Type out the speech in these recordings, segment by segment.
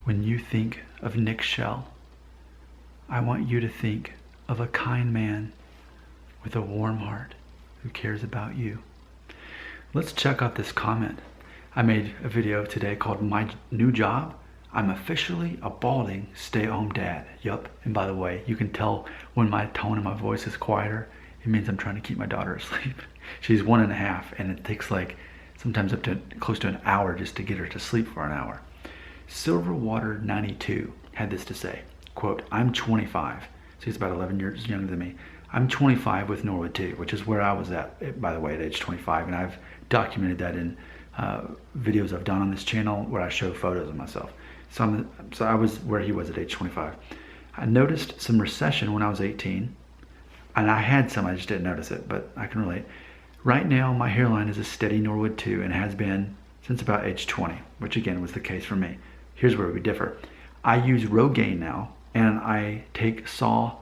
When you think of Nick Shell, I want you to think of a kind man with a warm heart who cares about you. Let's check out this comment. I made a video today called My New Job. I'm officially a balding stay-at-home dad. Yup, and by the way, you can tell when my tone of my voice is quieter, it means I'm trying to keep my daughter asleep. She's 1.5 and it takes like sometimes up to close to an hour just to get her to sleep for an hour. Silverwater 92 had this to say, quote, I'm 25, so he's about 11 years younger than me. I'm 25 with Norwood too, which is where I was at, by the way, at age 25, and I've documented that in videos I've done on this channel where I show photos of myself. So I was where he was at age 25. I noticed some recession when I was 18, and I had some, I just didn't notice it, but I can relate. Right now, my hairline is a steady Norwood 2 and has been since about age 20, which again was the case for me. Here's where we differ. I use Rogaine now, and I take saw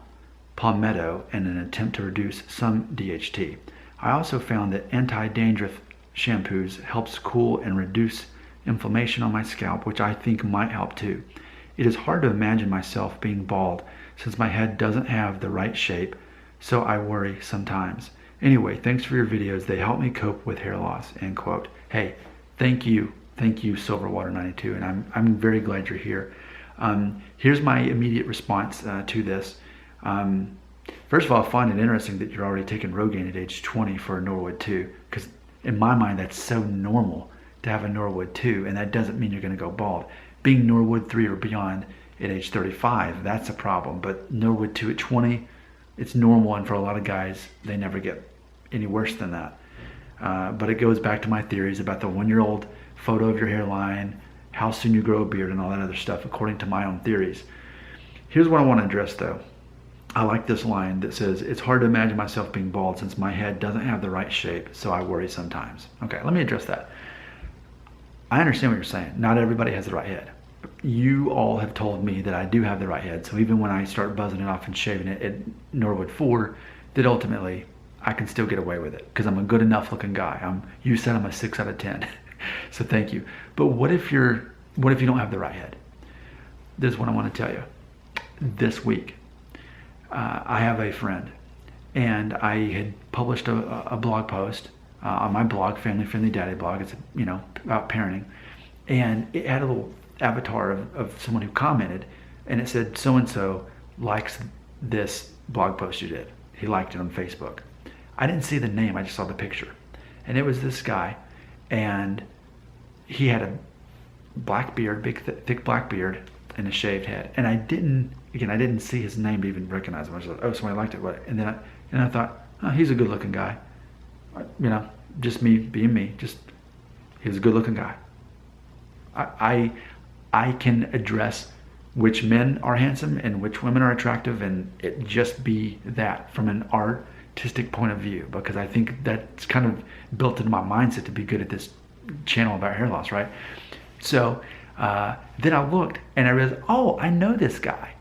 palmetto in an attempt to reduce some DHT. I also found that anti-dandruff shampoos helps cool and reduce inflammation on my scalp, which I think might help too. It is hard to imagine myself being bald since my head doesn't have the right shape, so I worry sometimes. Anyway, thanks for your videos. They help me cope with hair loss, end quote. Hey, thank you, Silverwater 92, and I'm very glad you're here. Here's my immediate response to this. First of all, I find it interesting that you're already taking Rogaine at age 20 for a Norwood 2, because in my mind, that's so normal to have a Norwood 2, and that doesn't mean you're going to go bald. Being Norwood 3 or beyond at age 35, that's a problem, but Norwood 2 at 20, it's normal, and for a lot of guys, they never get any worse than that. But it goes back to my theories about the 1-year-old photo of your hairline, how soon you grow a beard, and all that other stuff, according to my own theories. Here's what I want to address, though. I like this line that says, it's hard to imagine myself being bald since my head doesn't have the right shape, so I worry sometimes. Okay, let me address that. I understand what you're saying. Not everybody has the right head. You all have told me that I do have the right head, so even when I start buzzing it off and shaving it at Norwood 4, that ultimately I can still get away with it because I'm a good enough looking guy. You said I'm a 6 out of 10, so thank you. But what if you don't have the right head? This is what I want to tell you. This week, I have a friend, and I had published a blog post on my blog, Family Friendly Daddy blog. It's about parenting, and it had a little avatar of someone who commented, and it said so and so likes this blog post you did. He liked it on Facebook. I didn't see the name, I just saw the picture, and it was this guy, and he had a black beard, big thick black beard, and a shaved head. And I didn't see his name to even recognize him. I was like, oh, somebody liked it. And then I thought, oh, he's a good looking guy. Just me being me, he was a good looking guy. I can address which men are handsome and which women are attractive, and it just be that from an artistic point of view, because I think that's kind of built into my mindset to be good at this channel about hair loss, right? So then I looked and I realized, oh, I know this guy.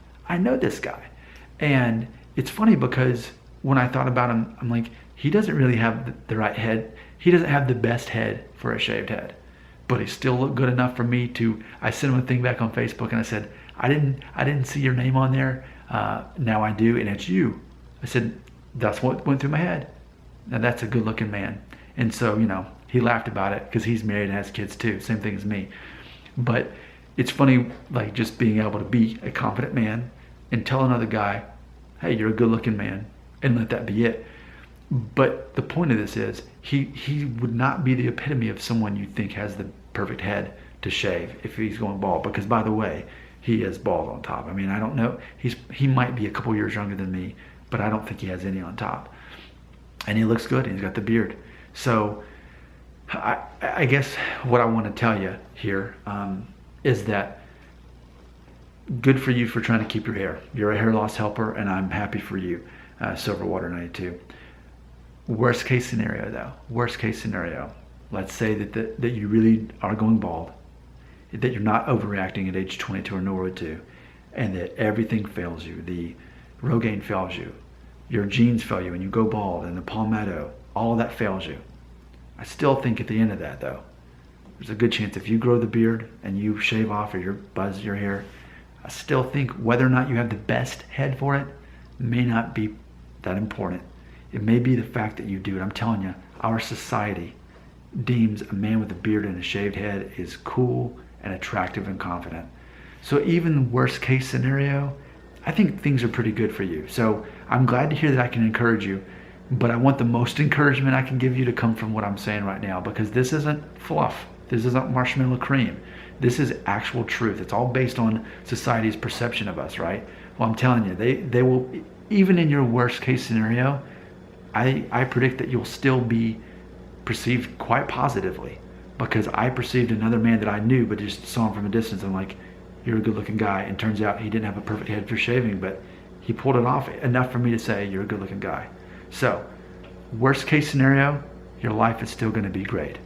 And it's funny because when I thought about him, I'm like, he doesn't really have the right head. He doesn't have the best head for a shaved head, but he still looked good enough for me to, I sent him a thing back on Facebook and I said, I didn't see your name on there. Now I do, and it's you. I said, that's what went through my head. Now that's a good looking man. And so, he laughed about it because he's married and has kids too. Same thing as me. But it's funny, like just being able to be a confident man and tell another guy, hey, you're a good looking man, and let that be it. But the point of this is he would not be the epitome of someone you think has the perfect head to shave if he's going bald, because by the way, he is bald on top. I mean, I don't know. He might be a couple years younger than me, but I don't think he has any on top. And he looks good, and he's got the beard. So I guess what I want to tell you here is that good for you for trying to keep your hair. You're a hair loss helper, and I'm happy for you, Silverwater 92. Worst case scenario, though. Worst case scenario. Let's say that you really are going bald, that you're not overreacting at age 22 or Norwood 2, and that everything fails you. The Rogaine fails you. Your genes fail you, and you go bald, and the palmetto, all of that fails you. I still think at the end of that, though, there's a good chance if you grow the beard and you shave off or you buzz your hair, I still think whether or not you have the best head for it may not be that important. It may be the fact that you do it. I'm telling you, our society deems a man with a beard and a shaved head is cool and attractive and confident. So even worst case scenario, I think things are pretty good for you. So I'm glad to hear that I can encourage you, but I want the most encouragement I can give you to come from what I'm saying right now, because this isn't fluff. This isn't marshmallow cream. This is actual truth. It's all based on society's perception of us, right? Well, I'm telling you, they will, even in your worst case scenario, I predict that you'll still be perceived quite positively, because I perceived another man that I knew but just saw him from a distance. I'm like, you're a good looking guy. And turns out he didn't have a perfect head for shaving, but he pulled it off enough for me to say, you're a good looking guy. So worst case scenario, your life is still going to be great.